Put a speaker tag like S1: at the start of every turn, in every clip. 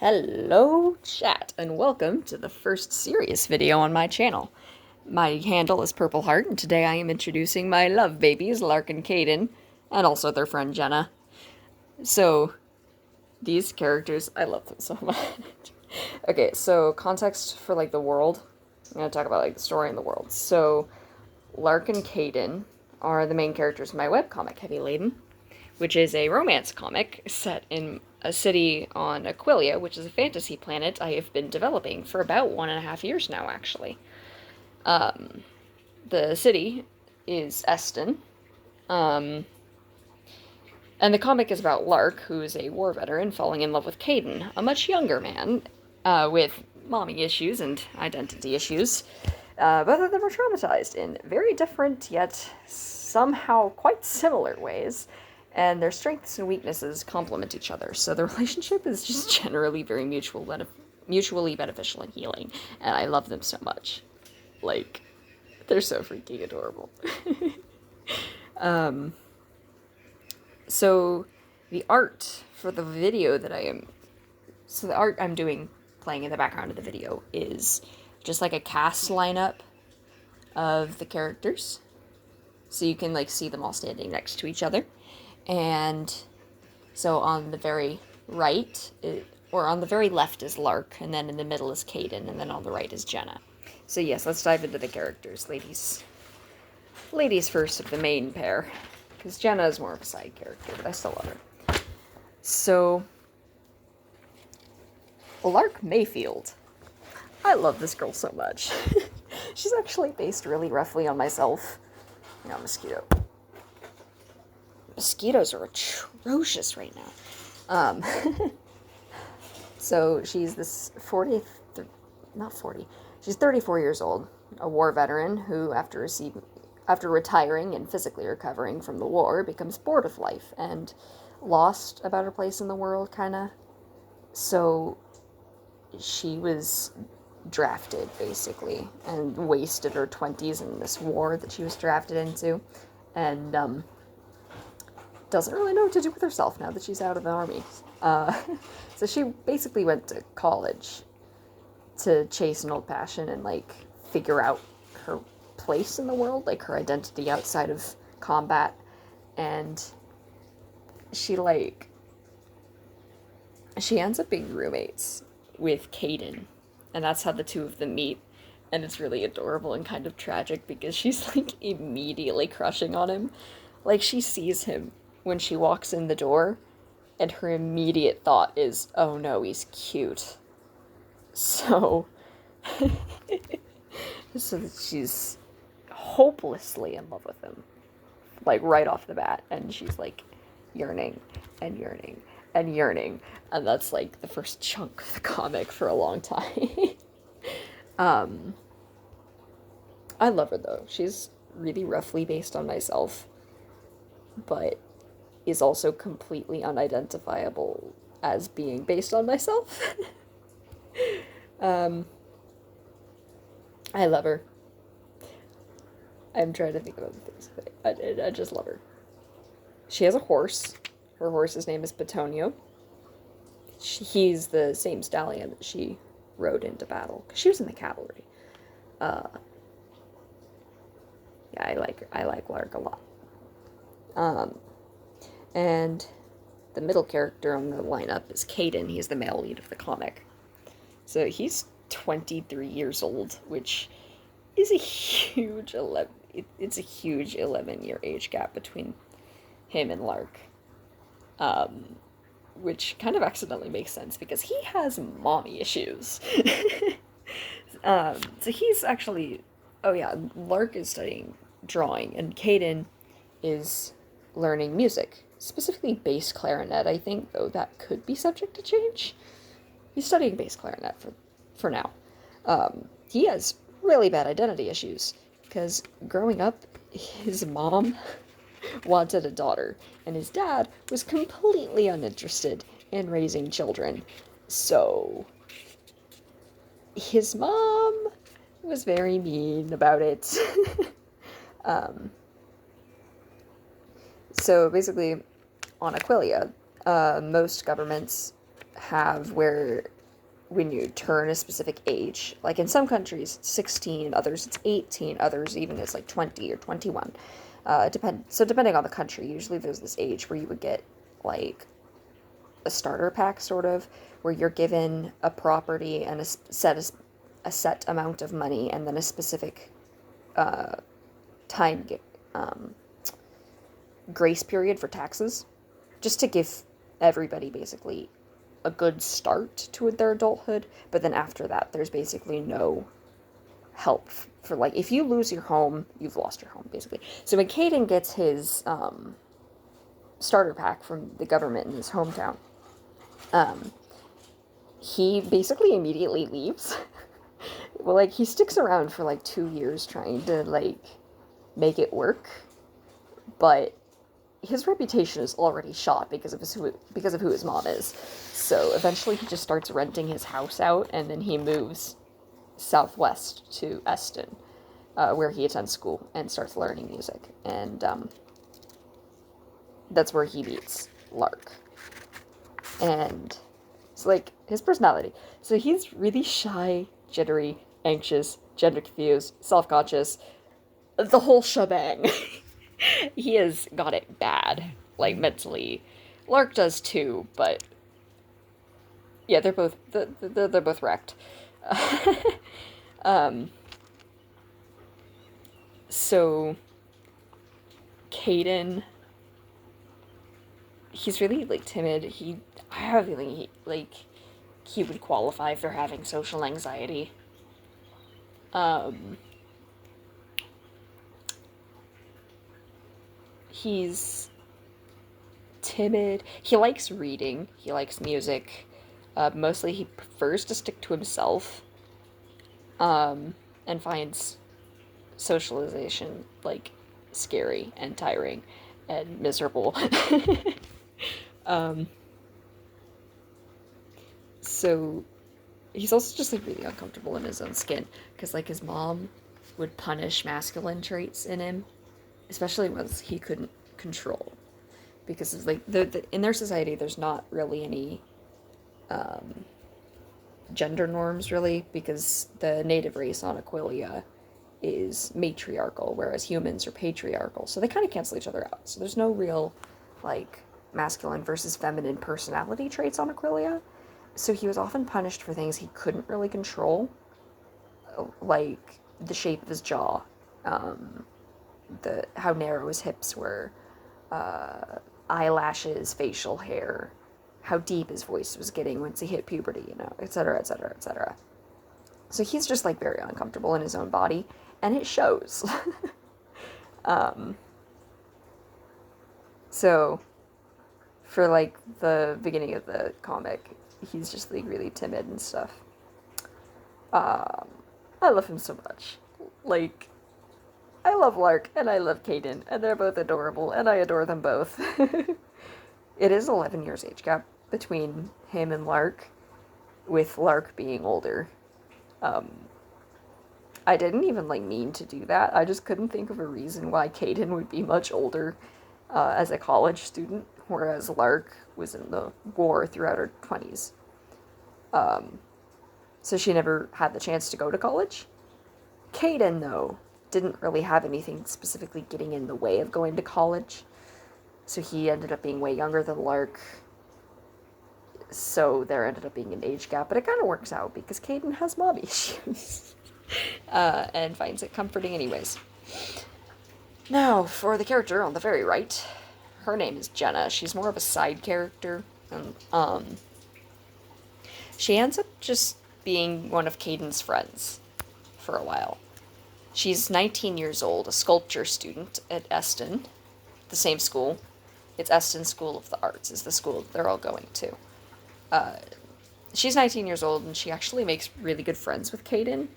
S1: Hello, chat, and welcome to the first serious video on my channel. My handle is Purple Heart, and today I am introducing my love babies, Lark and Caden, and also their friend Jenna. So, these characters, I love them so much. Okay, so context for, the world. I'm gonna talk about, the story in the world. So, Lark and Caden are the main characters in my webcomic, Laden, which is a romance comic set in a city on Aquilia, which is a fantasy planet I have been developing for about 1.5 years now, actually. The city is Eston, and the comic is about Lark, who is a war veteran, falling in love with Caden, a much younger man, with mommy issues and identity issues. Both of them are traumatized in very different, yet somehow quite similar ways, and their strengths and weaknesses complement each other, so the relationship is just generally very mutually beneficial and healing, and I love them so much. They're so freaking adorable. So the art for the video that the art I'm doing, playing in the background of the video, is just a cast lineup of the characters, so you can see them all standing next to each other. And so on the very right, or on the very left is Lark, and then in the middle is Caden, and then on the right is Jenna. So yes, let's dive into the characters. Ladies first of the main pair, because Jenna is more of a side character, but I still love her. So, Lark Mayfield. I love this girl so much. She's actually based really roughly on myself. Mosquito. Mosquitoes are atrocious right now. So she's this she's 34 years old, a war veteran who, after retiring and physically recovering from the war, becomes bored of life and lost about her place in the world, kinda. So she was drafted, basically, and wasted her 20s in this war that she was drafted into, and, doesn't really know what to do with herself now that she's out of the army. So she basically went to college to chase an old passion and, figure out her place in the world, her identity outside of combat, and she ends up being roommates with Caden, and that's how the two of them meet, and it's really adorable and kind of tragic because she's, immediately crushing on him. She sees him when she walks in the door, and her immediate thought is, oh no, he's cute. So, so that she's hopelessly in love with him, right off the bat, and she's, yearning, and yearning, and yearning, and that's, the first chunk of the comic for a long time. I love her, though. She's really roughly based on myself, but is also completely unidentifiable as being based on myself. I love her. I'm trying to think of other things. I just love her. She has a horse. Her horse's name is Petonio. He's the same stallion that she rode into battle, because she was in the cavalry. Yeah, I like Lark a lot. And the middle character on the lineup is Caden. He's the male lead of the comic. So he's 23 years old, which is a huge 11-year age gap between him and Lark. Which kind of accidentally makes sense because he has mommy issues. So he's actually, Lark is studying drawing, and Caden is learning music, specifically bass clarinet, I think, though that could be subject to change. He's studying bass clarinet for now. He has really bad identity issues, because growing up, his mom wanted a daughter, and his dad was completely uninterested in raising children. So his mom was very mean about it. So basically, on Aquilia, most governments have where when you turn a specific age. Like in some countries, it's 16, others it's 18, others even it's like 20 or 21. So depending on the country, usually there's this age where you would get like a starter pack, sort of, where you're given a property and a set amount of money, and then a specific time grace period for taxes, just to give everybody basically a good start to their adulthood. But then after that, there's basically no help for, like, if you lose your home, you've lost your home, basically. So when Caden gets his starter pack from the government in his hometown, he basically immediately leaves. Well, like, he sticks around for like 2 years trying to like make it work, but his reputation is already shot because of who his mom is. So eventually he just starts renting his house out, and then he moves southwest to Eston, where he attends school and starts learning music. And that's where he meets Lark. And it's like his personality. So he's really shy, jittery, anxious, gender confused, self-conscious, the whole shebang. He has got it bad, like, mentally. Lark does too, but yeah, they're both wrecked. So Caden, he's really like timid. I have a feeling he would qualify for having social anxiety. He's timid. He likes reading. He likes music. Mostly he prefers to stick to himself. And finds socialization, like, scary and tiring and miserable. So he's also just like really uncomfortable in his own skin, because like his mom would punish masculine traits in him, especially ones he couldn't control, because it's like in their society there's not really any gender norms, really, because the native race on Aquilia is matriarchal, whereas humans are patriarchal, so they kind of cancel each other out. So there's no real like masculine versus feminine personality traits on Aquilia. So he was often punished for things he couldn't really control, like the shape of his jaw, how narrow his hips were, eyelashes, facial hair, how deep his voice was getting once he hit puberty, etc., etc., etc. So he's just like very uncomfortable in his own body, and it shows. So for like the beginning of the comic, he's just like really timid and stuff. I love him so much. Like, I love Lark and I love Caden, and they're both adorable, and I adore them both. It is 11 years age gap between him and Lark, with Lark being older. I didn't even like mean to do that. I just couldn't think of a reason why Caden would be much older as a college student, whereas Lark was in the war throughout her 20s. So she never had the chance to go to college. Caden, though, didn't really have anything specifically getting in the way of going to college. So he ended up being way younger than Lark. So there ended up being an age gap, but it kind of works out because Caden has mom issues. And finds it comforting anyways. Now, for the character on the very right, her name is Jenna. She's more of a side character. And, she ends up just being one of Caden's friends for a while. She's 19 years old, a sculpture student at Eston, the same school. It's Eston School of the Arts is the school they're all going to. She's 19 years old, and she actually makes really good friends with Caden.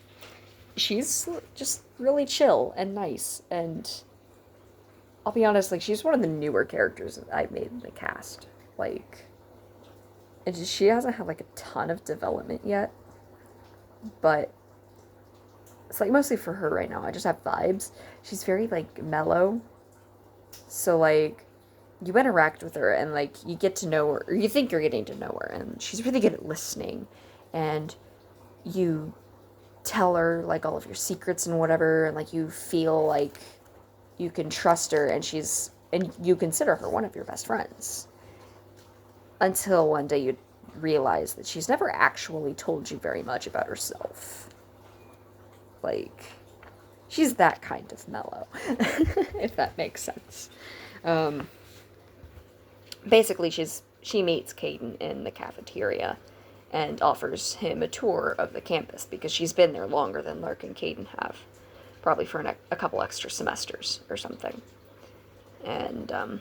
S1: She's just really chill and nice, and I'll be honest, like, she's one of the newer characters that I've made in the cast. Like, she hasn't had, like, a ton of development yet, but it's, like, mostly for her right now. I just have vibes. She's very, like, mellow, so, like, you interact with her, and, like, you get to know her, or you think you're getting to know her, and she's really good at listening, and you tell her, like, all of your secrets and whatever, and, like, you feel like you can trust her, and you consider her one of your best friends. Until one day you realize that she's never actually told you very much about herself. Like, she's that kind of mellow, if that makes sense. Basically, she meets Caden in the cafeteria and offers him a tour of the campus because she's been there longer than Lark and Caden have. Probably for a couple extra semesters or something. And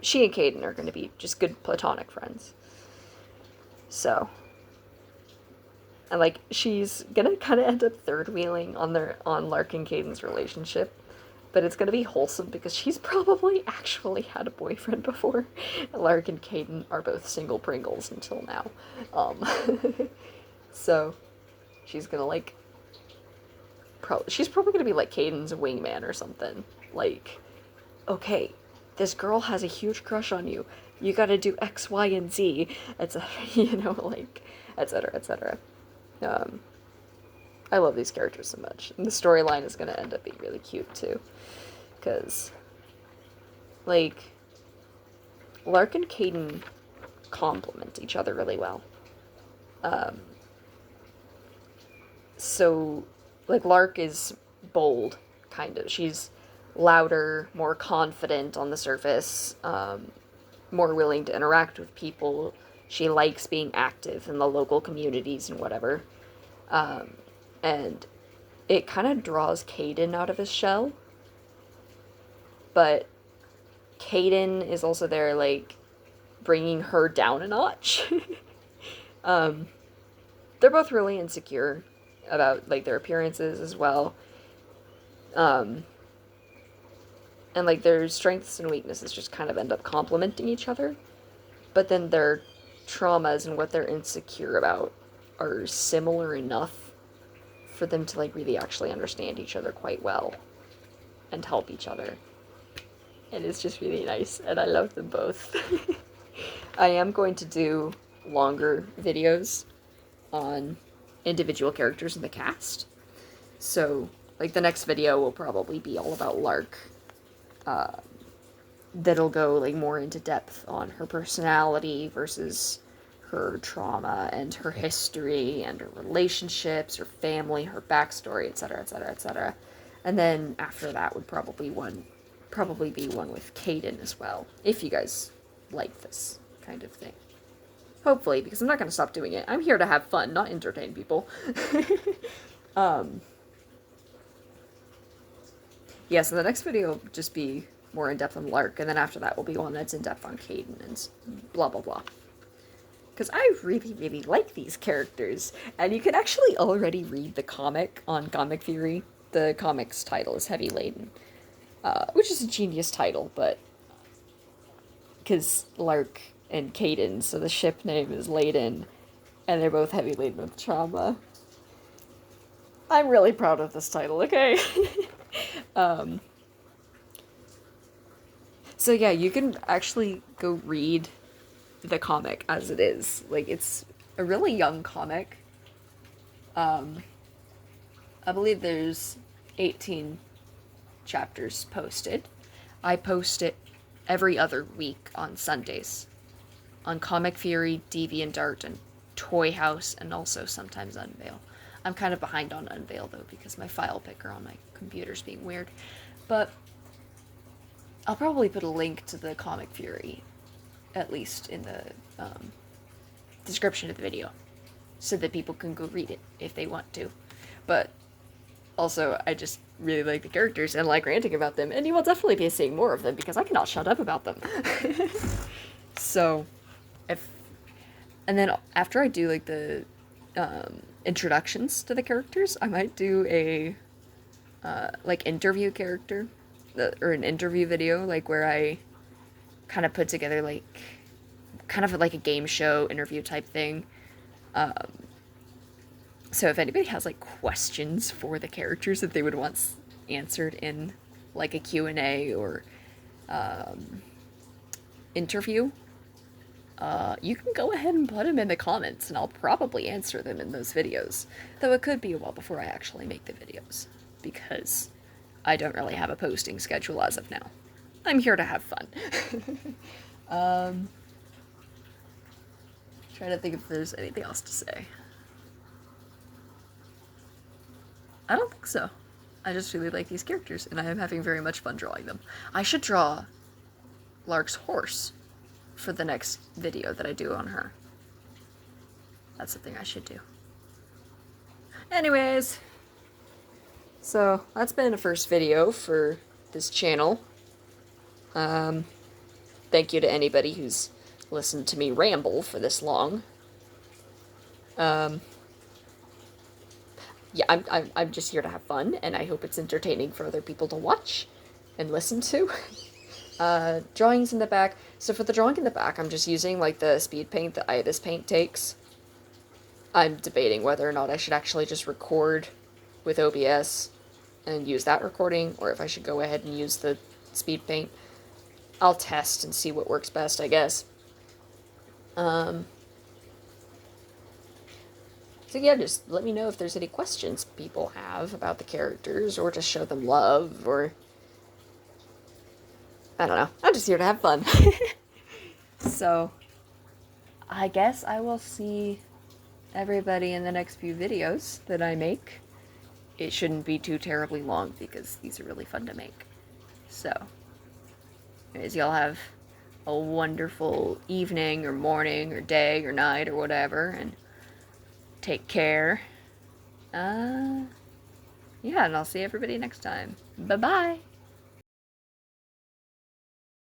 S1: she and Caden are going to be just good platonic friends. So, and like, she's gonna kind of end up third wheeling on Lark and Caden's relationship, but it's gonna be wholesome because she's probably actually had a boyfriend before. Lark and Caden are both single Pringles until now, so she's gonna like. She's probably gonna be like Caden's wingman or something. Like, okay, this girl has a huge crush on you. You gotta do X, Y, and Z, etc. Like, etc., etc. I love these characters so much. And the storyline is gonna end up being really cute, too. Because, like, Lark and Caden complement each other really well. So, like, Lark is bold, kind of. She's louder, more confident on the surface, more willing to interact with people. She likes being active in the local communities and whatever. And it kind of draws Caden out of his shell. But Caden is also there, like, bringing her down a notch. They're both really insecure about, like, their appearances as well. And, like, their strengths and weaknesses just kind of end up complementing each other. But then their traumas and what they're insecure about are similar enough for them to, like, really actually understand each other quite well and help each other. And it's just really nice, and I love them both. I am going to do longer videos on individual characters in the cast. So, like, the next video will probably be all about Lark. That'll go, like, more into depth on her personality versus her trauma and her history and her relationships, her family, her backstory, etc., etc., etc. And then after that would probably be one with Caden as well, if you guys like this kind of thing. Hopefully, because I'm not going to stop doing it. I'm here to have fun, not entertain people. Yeah, so the next video will just be more in-depth on Lark, and then after that will be one that's in-depth on Caden and blah, blah, blah. Because I really, really like these characters. And you can actually already read the comic on Comic Theory. The comic's title is Heavy Laden. Which is a genius title, but... because Lark and Caden, so the ship name is Laden, and they're both heavy laden with trauma. I'm really proud of this title, okay? So yeah, you can actually go read the comic as it is. Like, it's a really young comic. I believe there's 18 chapters posted. I post it every other week on Sundays. On Comic Theory, DeviantArt, and Toy House, and also sometimes Unveil. I'm kind of behind on Unveil, though, because my file picker on my computer's being weird. But I'll probably put a link to the Comic Fury, at least in the description of the video, so that people can go read it if they want to. But also, I just really like the characters and like ranting about them, and you will definitely be seeing more of them because I cannot shut up about them. So, and then after I do like the introductions to the characters, I might do a like interview character or an interview video, like where I kind of put together like kind of like a game show interview type thing. So if anybody has like questions for the characters that they would want answered in like a Q&A or interview, you can go ahead and put them in the comments, and I'll probably answer them in those videos. Though it could be a while before I actually make the videos, because I don't really have a posting schedule as of now. I'm here to have fun. Trying to think if there's anything else to say. I don't think so. I just really like these characters, and I am having very much fun drawing them. I should draw Lark's horse for the next video that I do on her. That's the thing I should do. Anyways, so that's been a first video for this channel. Thank you to anybody who's listened to me ramble for this long. Yeah, I'm just here to have fun, and I hope it's entertaining for other people to watch and listen to. Drawings in the back. So for the drawing in the back, I'm just using, like, the speed paint that Ibis Paint takes. I'm debating whether or not I should actually just record with OBS and use that recording, or if I should go ahead and use the speed paint. I'll test and see what works best, I guess. So yeah, just let me know if there's any questions people have about the characters, or just show them love, or I don't know. I'm just here to have fun. So, I guess I will see everybody in the next few videos that I make. It shouldn't be too terribly long, because these are really fun to make. So, anyways, y'all have a wonderful evening, or morning, or day, or night, or whatever, and take care. Yeah, and I'll see everybody next time. Bye-bye!